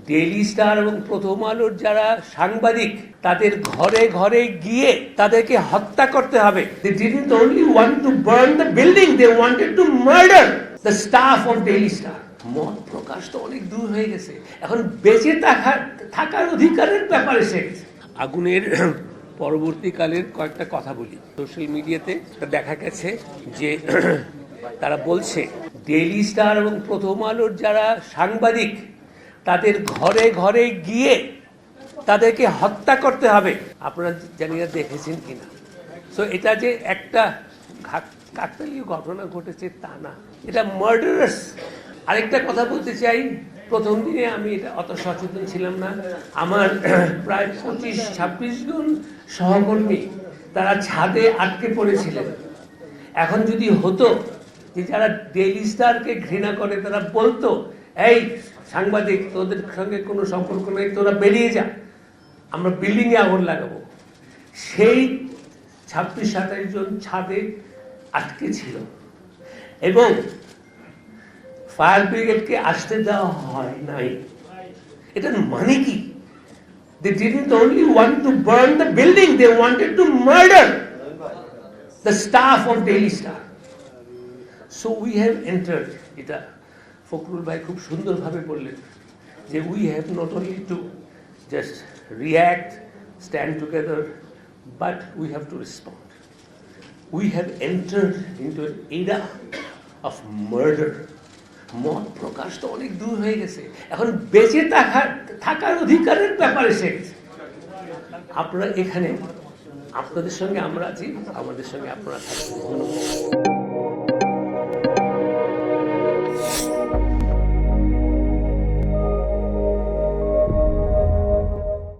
Daily star এবং প্রথম আলোর যারা সাংবাদিক তাদের ঘরে ঘরে গিয়ে তাদেরকে হত্যা করতে হবে। They didn't only want to burn the building, they wanted to murder the staff of Daily Star. মত প্রকাশ তো অনেক দূর হয়ে গেছে, এখন বেঁচে থাকার অধিকারের ব্যাপারে এসে গেছে। আগুনের পরবর্তীকালের কয়েকটা কথা বলি। সোশ্যাল মিডিয়াতে দেখা গেছে যে তারা বলছে ডেইলি স্টার এবং প্রথম আলোর যারা সাংবাদিক তাদের ঘরে ঘরে গিয়ে তাদেরকে হত্যা করতে হবে। আপনারা জানি না দেখেছেন কিনা। সো এটা যে একটা কাকতালীয় ঘটনা ঘটেছে তা না, এটা মার্ডারাস। আরেকটা কথা বলতে চাই, প্রথম দিনে আমি এটা অত সচেতন ছিলাম না। আমার প্রায় 25-26 জন সহকর্মী তারা ছাদে আটকে পড়েছিলেন। এখন যদি হতো যে যারা ডেইলি স্টারকে ঘৃণা করে তারা বলতো, এই সাংবাদিক তোদের সঙ্গে কোনো সম্পর্ক নেই, তোরা বেরিয়ে যা, আমরা বিল্ডিংয়ে আগুন লাগাবো। সেই 26-27 জন ছাদে আটকে ছিল এবং ফায়ার ব্রিগেডকে আসতে দেওয়া হয় নাই। এটার মানে কি? They didn't only want to burn the building, they wanted to murder the staff of Daily Star. So we have entered, এটা ফখরুল ভাই খুব সুন্দরভাবে বললেন যে we have not only to just react, stand together, but we have to respond. We have entered into an era of murder. মত প্রকাশ তো অনেক দূর হয়ে গেছে, এখন বেঁচে থাকার অধিকারের ব্যাপারে এসে গেছে। আপনারা এখানে, আপনাদের সঙ্গে আমরা আছি, আমাদের সঙ্গে আপনারা থাকবেন।